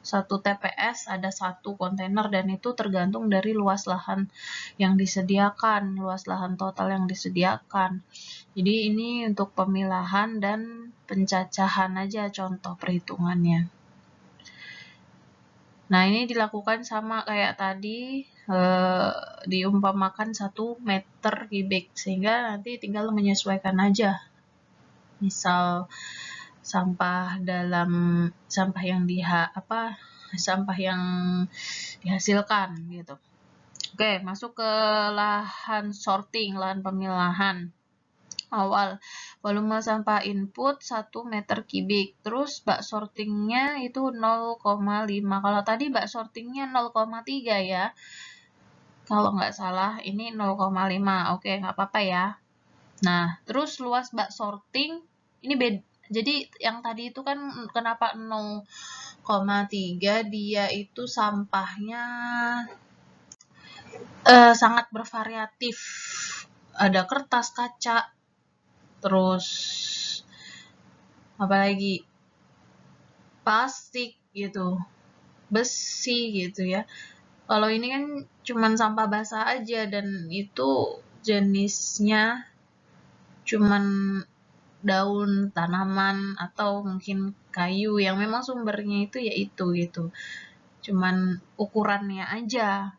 1 TPS ada 1 kontainer dan itu tergantung dari luas lahan yang disediakan, luas lahan total yang disediakan. Jadi ini untuk pemilahan dan pencacahan aja contoh perhitungannya. Nah, ini dilakukan sama kayak tadi, diumpamakan 1 meter kubik, sehingga nanti tinggal menyesuaikan aja. Misal sampah yang dihasilkan gitu. Oke, masuk ke lahan sorting, lahan pemilahan. Awal volume sampah input 1 meter kubik, terus bak sortingnya itu 0,5. Kalau tadi bak sortingnya 0,3 ya, kalau nggak salah ini 0,5. Oke, nggak apa-apa ya. Nah, terus luas bak sorting ini beda. Jadi yang tadi itu kan kenapa 0,3, dia itu sampahnya sangat bervariatif. Ada kertas, kaca, terus apalagi plastik gitu, besi gitu ya. Kalau ini kan cuman sampah basah aja, dan itu jenisnya cuman daun tanaman atau mungkin kayu yang memang sumbernya itu yaitu gitu. Cuman ukurannya aja.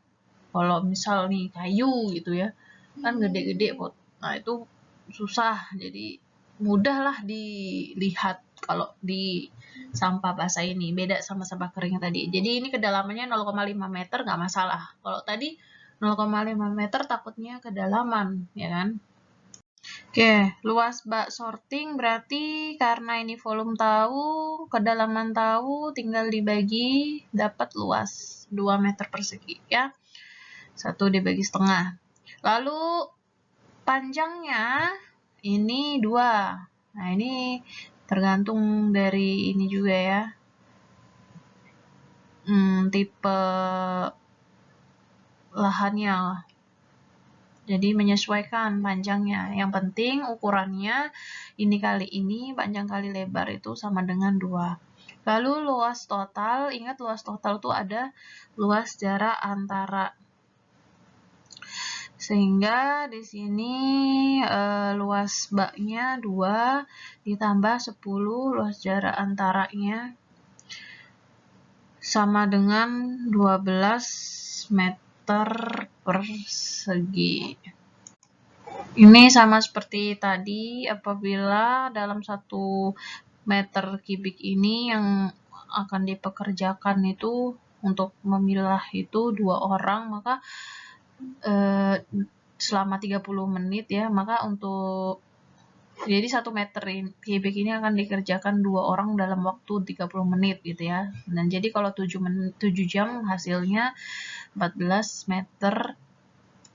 Kalau misal nih kayu gitu ya, kan gede-gede kok. Nah, itu susah. Jadi mudah lah dilihat kalau di sampah basah ini. Beda sama sampah kering tadi. Jadi ini kedalamannya 0,5 meter nggak masalah. Kalau tadi 0,5 meter takutnya kedalaman, ya kan? Oke, luas bak sorting berarti karena ini volume tahu, kedalaman tahu, tinggal dibagi, dapat luas 2 meter persegi ya. 1 dibagi setengah. Lalu panjangnya ini 2. Nah, ini tergantung dari ini juga ya. Tipe lahannya. Jadi menyesuaikan panjangnya. Yang penting ukurannya ini kali ini, panjang kali lebar itu sama dengan 2. Lalu luas total, ingat luas total itu ada luas jarak antara. Sehingga di sini luas baknya 2 ditambah 10, luas jarak antaranya sama dengan 12 meter persegi. Ini sama seperti tadi, apabila dalam 1 meter kubik ini yang akan dipekerjakan itu untuk memilah itu 2 orang, maka selama 30 menit ya, maka untuk jadi 1 meter kubik ini akan dikerjakan 2 orang dalam waktu 30 menit gitu ya. Dan jadi kalau 7 jam hasilnya 14 meter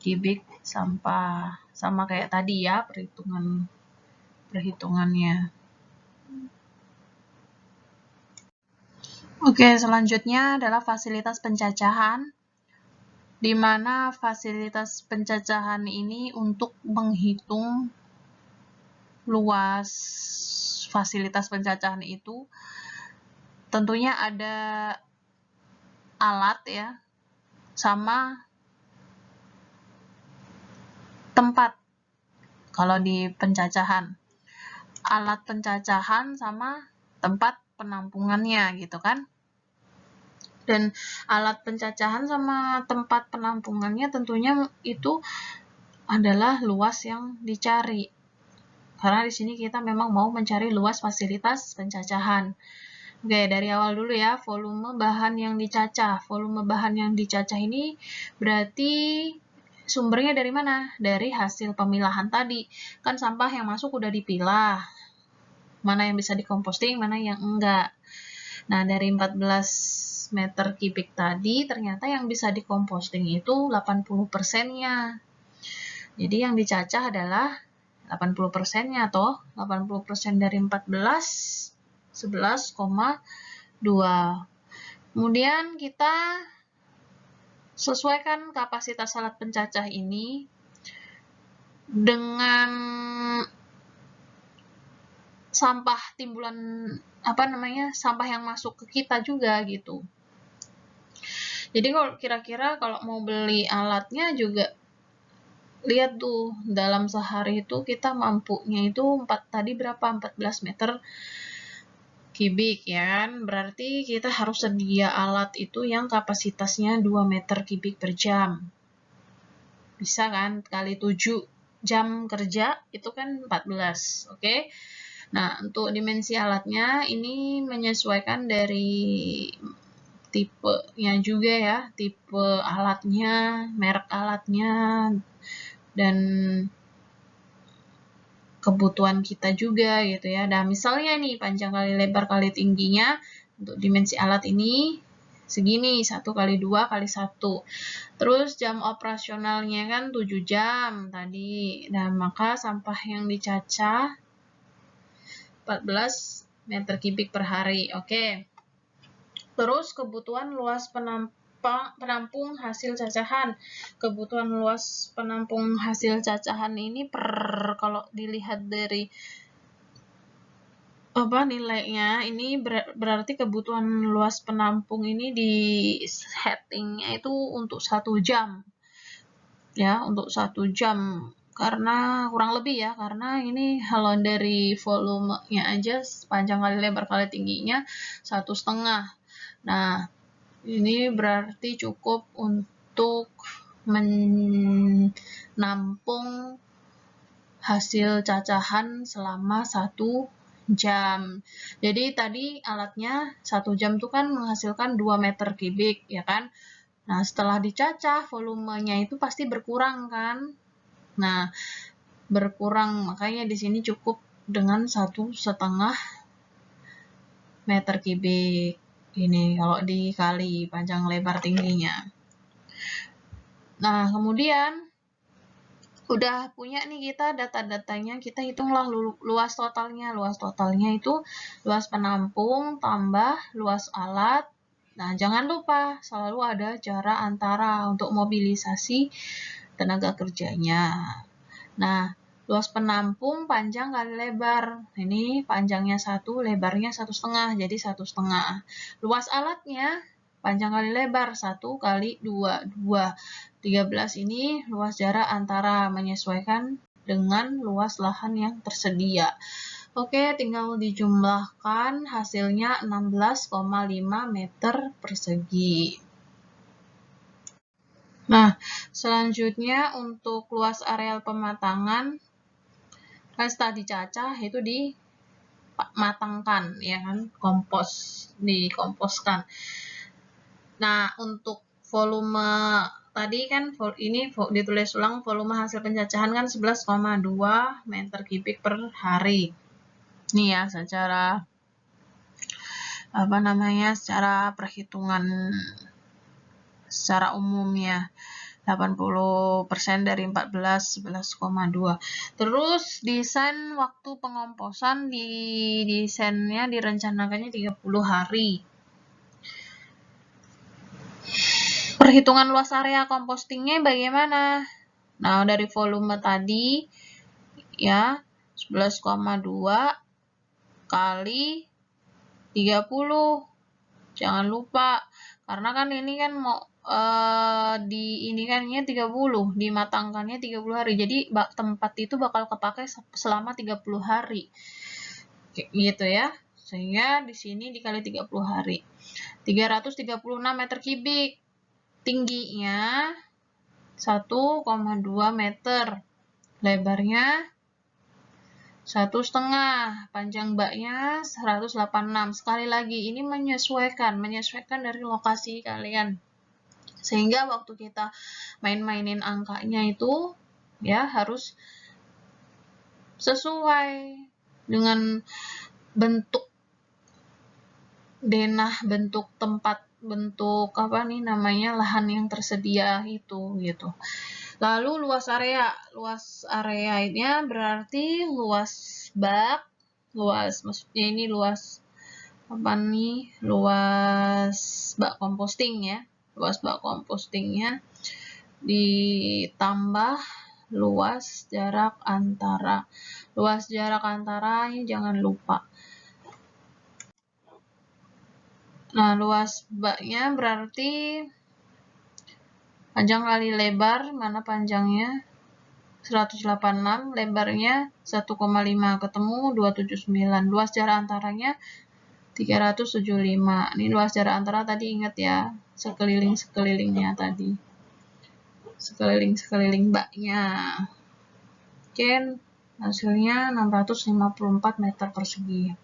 kubik sampah. Sama kayak tadi ya perhitungannya. Oke, selanjutnya adalah fasilitas pencacahan, di mana fasilitas pencacahan ini untuk menghitung luas fasilitas pencacahan itu tentunya ada alat ya, sama tempat. Kalau di pencacahan, alat pencacahan sama tempat penampungannya gitu kan. Dan alat pencacahan sama tempat penampungannya tentunya itu adalah luas yang dicari. Karena di sini kita memang mau mencari luas fasilitas pencacahan. Oke, dari awal dulu ya, volume bahan yang dicacah. Volume bahan yang dicacah ini berarti sumbernya dari mana? Dari hasil pemilahan tadi. Kan sampah yang masuk udah dipilah. Mana yang bisa dikomposting, mana yang enggak. Nah, dari 14 meter kubik tadi, ternyata yang bisa dikomposting itu 80%-nya. Jadi yang dicacah adalah 80%-nya toh. 80% dari 14, 11,2. Kemudian kita sesuaikan kapasitas alat pencacah ini dengan sampah timbulan sampah yang masuk ke kita juga gitu. Jadi kalau kira-kira kalau mau beli alatnya juga lihat tuh dalam sehari itu kita mampunya itu tadi berapa, 14 meter kubik ya kan. Berarti kita harus sedia alat itu yang kapasitasnya 2 meter kubik per jam. Bisa kan, kali 7 jam kerja itu kan 14, oke? Nah, untuk dimensi alatnya ini menyesuaikan dari tipenya juga ya, tipe alatnya, merek alatnya, dan kebutuhan kita juga gitu ya. Nah, misalnya nih panjang kali lebar kali tingginya untuk dimensi alat ini segini, 1 kali 2 kali 1. Terus jam operasionalnya kan 7 jam tadi. Dan maka sampah yang dicacah 14 meter kubik per hari. Oke. Terus kebutuhan luas penampung hasil cacahan. Kebutuhan luas penampung hasil cacahan ini kalau dilihat dari nilainya, ini berarti kebutuhan luas penampung ini di settingnya itu untuk 1 jam. Ya, untuk 1 jam. Karena kurang lebih ya, karena ini kalau dari volumenya aja panjang kali lebar kali tingginya 1,5. Nah, ini berarti cukup untuk menampung hasil cacahan selama 1 jam. Jadi tadi alatnya 1 jam itu kan menghasilkan 2 meter kubik, ya kan? Nah, setelah dicacah, volumenya itu pasti berkurang kan? Nah, berkurang, makanya di sini cukup dengan 1,5 meter kubik. Ini kalau dikali panjang lebar tingginya. Nah, kemudian udah punya nih kita data-datanya, kita hitunglah luas totalnya. Luas totalnya itu luas penampung tambah luas alat. Nah, jangan lupa selalu ada jarak antara untuk mobilisasi tenaga kerjanya. Nah, luas penampung panjang kali lebar. Ini panjangnya 1, lebarnya 1,5, jadi 1,5. Luas alatnya panjang kali lebar 1 kali 2, 2. 13 ini luas jarak antara, menyesuaikan dengan luas lahan yang tersedia. Oke, tinggal dijumlahkan, hasilnya 16,5 meter persegi. Nah, selanjutnya untuk luas areal pematangan, kan setelah dicacah itu dimatangkan, ya kan, dikomposkan. Nah, untuk volume tadi kan ini ditulis ulang, volume hasil pencacahan kan 11,2 meter kubik per hari. Ini ya secara secara perhitungan secara umumnya. 80% dari 14, 11,2. Terus desain waktu pengomposan desainnya direncanakannya 30 hari. Perhitungan luas area compostingnya bagaimana? Nah, dari volume tadi ya 11,2 kali 30. Jangan lupa karena kan ini kan mau diinikannya 30, dimatangkannya 30 hari. Jadi tempat itu bakal kepakai selama 30 hari. Gitu ya. Sehingga di sini dikali 30 hari. 336 meter kubik. Tingginya 1,2 meter. Lebarnya 1,5, panjang baknya 186. Sekali lagi, ini menyesuaikan dari lokasi kalian. Sehingga waktu kita main-mainin angkanya itu ya harus sesuai dengan bentuk denah, bentuk tempat, bentuk lahan yang tersedia itu gitu. Lalu luas areanya berarti luas bak, maksudnya ini luas bak composting ya. Luas bak compostingnya ditambah luas jarak antara. Luas jarak antaranya jangan lupa. Nah, luas baknya berarti panjang kali lebar, mana panjangnya? 186, lebarnya 1,5, ketemu 279. Luas jarak antaranya 375. Ini luas jarak antara tadi, ingat ya, sekeliling-sekelilingnya tadi. Sekeliling-sekeliling baknya. Oke, hasilnya 654 meter persegi.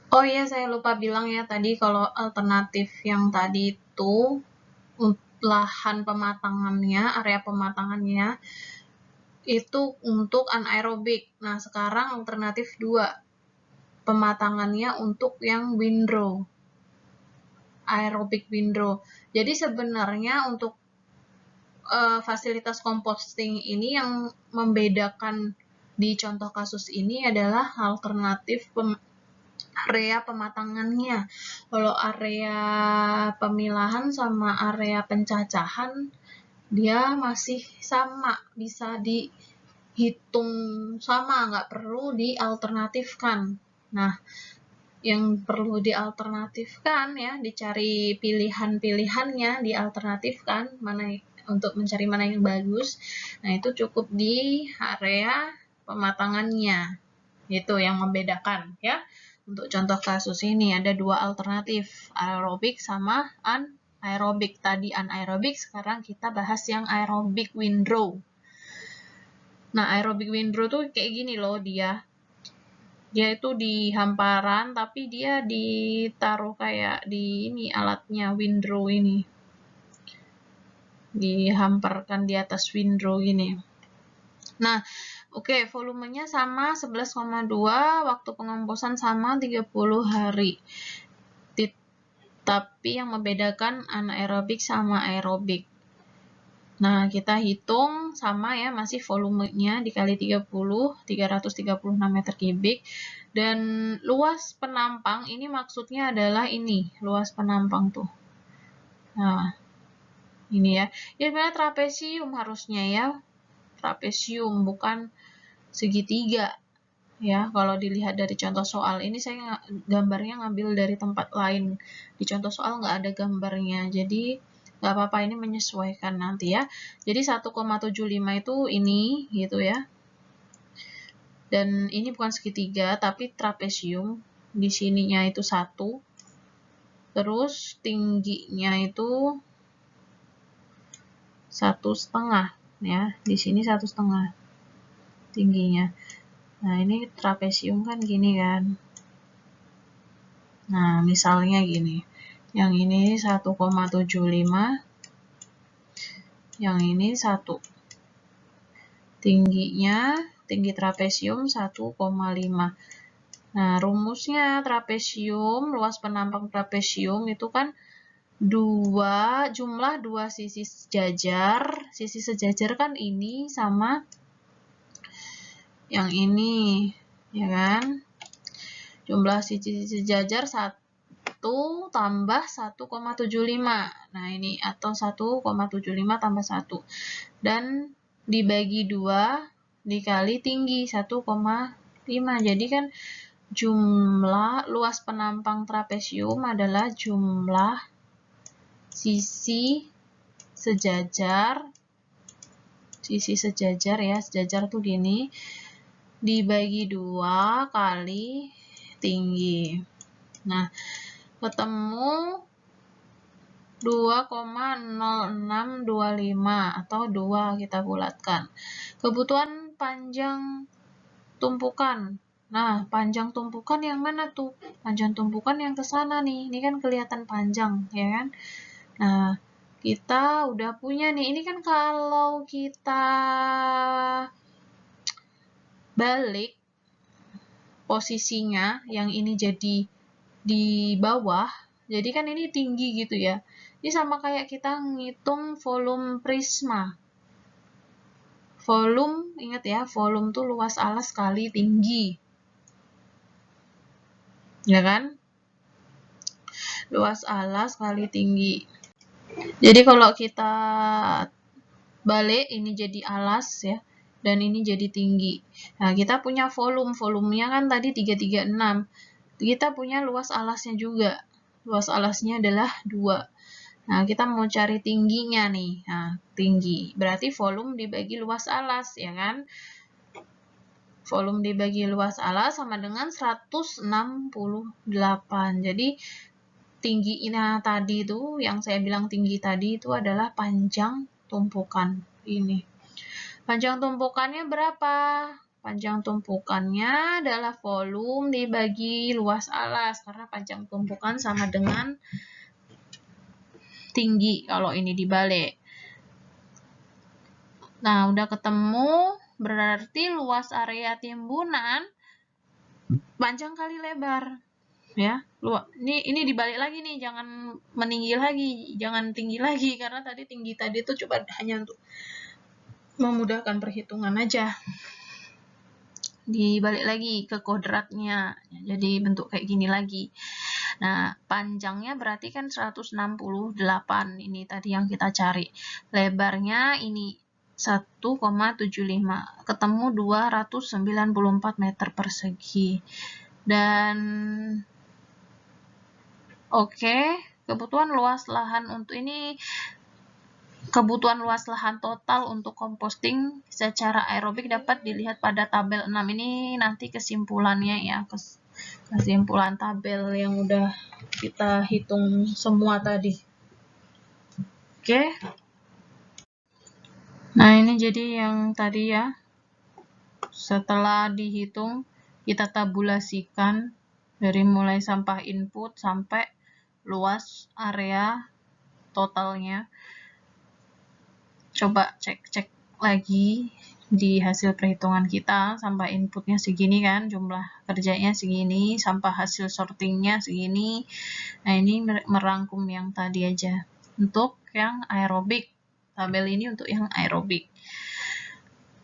Oh iya, saya lupa bilang ya tadi kalau alternatif yang tadi itu lahan pematangannya, area pematangannya itu untuk anaerobik. Nah, sekarang alternatif 2. Pematangannya untuk yang windrow. aerobic windrow. Jadi sebenarnya untuk fasilitas composting ini yang membedakan di contoh kasus ini adalah alternatif area pematangannya. Kalau area pemilahan sama area pencacahan dia masih sama, bisa dihitung sama, nggak perlu dialternatifkan. Nah, yang perlu dialternatifkan ya, dicari pilihan-pilihannya, dialternatifkan mana untuk mencari mana yang bagus. Nah, itu cukup di area pematangannya. Itu yang membedakan ya. Untuk contoh kasus ini ada dua alternatif, aerobik sama anaerobik. Tadi anaerobik, sekarang kita bahas yang aerobic windrow. Nah, aerobic windrow tuh kayak gini loh dia. Dia itu di hamparan, tapi dia ditaruh kayak di ini alatnya windrow ini. Dihamparkan di atas windrow gini. Nah, oke, volumenya sama 11,2, waktu pengomposan sama 30 hari. Tapi yang membedakan anaerobik sama aerobik. Nah, kita hitung sama ya, masih volumenya dikali 30, 336 meter kubik. Dan luas penampang, ini maksudnya adalah ini, luas penampang tuh. Nah, ini ya. Ini sebenarnya trapesium harusnya ya. Trapesium, bukan segitiga. Ya, kalau dilihat dari contoh soal ini saya gambarnya ngambil dari tempat lain. Di contoh soal nggak ada gambarnya, jadi nggak apa-apa, ini menyesuaikan nanti ya. Jadi 1,75 itu ini gitu ya. Dan ini bukan segitiga, tapi trapesium. Di sininya itu 1. Terus tingginya itu 1,5 ya. Di sini 1,5 tingginya. Nah, ini trapesium kan gini kan. Nah, misalnya gini. Yang ini 1,75. Yang ini 1. Tingginya, tinggi trapesium 1,5. Nah, rumusnya trapesium, luas penampang trapesium itu kan jumlah 2 sisi sejajar. Sisi sejajar kan ini sama yang ini, ya kan? Jumlah sisi sejajar 1 tambah 1,75. Nah, ini atau 1,75 tambah 1. Dan dibagi 2 dikali tinggi 1,5. Jadi kan jumlah luas penampang trapesium adalah jumlah sisi sejajar. Sisi sejajar ya, sejajar tuh gini. Dibagi 2 kali tinggi. Nah, ketemu 2,0625 atau 2 kita bulatkan. Kebutuhan panjang tumpukan. Nah, panjang tumpukan yang mana tuh? Panjang tumpukan yang ke sana nih. Ini kan kelihatan panjang, ya kan? Nah, kita udah punya nih. Ini kan kalau kita balik posisinya, yang ini jadi di bawah, jadi kan ini tinggi gitu ya. Ini sama kayak kita ngitung volume prisma. Volume, ingat ya, volume tuh luas alas kali tinggi. Ya kan? Luas alas kali tinggi. Jadi kalau kita balik, ini jadi alas ya. Dan ini jadi tinggi. Nah, kita punya volume. Volumenya kan tadi 336. Kita punya luas alasnya juga. Luas alasnya adalah 2. Nah, kita mau cari tingginya nih. Nah, tinggi. Berarti volume dibagi luas alas, ya kan? Volume dibagi luas alas sama dengan 168. Jadi, tingginya tadi itu, yang saya bilang tinggi tadi itu adalah panjang tumpukan ini. Panjang tumpukannya berapa? Panjang tumpukannya adalah volume dibagi luas alas, karena panjang tumpukan sama dengan tinggi kalau ini dibalik. Nah, udah ketemu, berarti luas area timbunan panjang kali lebar. ya. Ini dibalik lagi nih, jangan meninggi lagi, jangan tinggi lagi, karena tinggi tadi itu coba hanya untuk memudahkan perhitungan aja. Dibalik lagi ke kodratnya, jadi bentuk kayak gini lagi. Nah, panjangnya berarti kan 168, ini tadi yang kita cari. Lebarnya ini 1,75, ketemu 294 meter persegi. Dan oke, kebutuhan luas lahan untuk ini, kebutuhan luas lahan total untuk composting secara aerobik dapat dilihat pada tabel 6 ini, nanti kesimpulannya ya, kesimpulan tabel yang udah kita hitung semua tadi. Oke. Nah, ini jadi yang tadi ya. Setelah dihitung, kita tabulasikan dari mulai sampah input sampai luas area totalnya. Coba cek lagi di hasil perhitungan kita, sampah inputnya segini kan, jumlah kerjanya segini, sampah hasil sortingnya segini. Nah, ini merangkum yang tadi aja. Untuk yang aerobik, tabel ini untuk yang aerobik.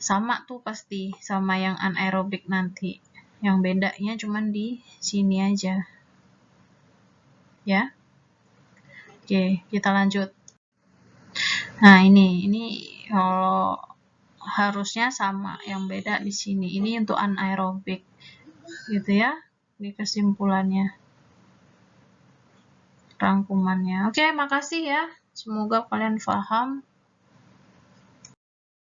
Sama tuh pasti sama yang anaerobik nanti. Yang bedanya cuman di sini aja. Ya. Oke, kita lanjut. Nah, ini kalau harusnya sama, yang beda di sini. Ini untuk anaerobik. Gitu ya. Ini kesimpulannya. Rangkumannya. Oke, makasih ya. Semoga kalian paham.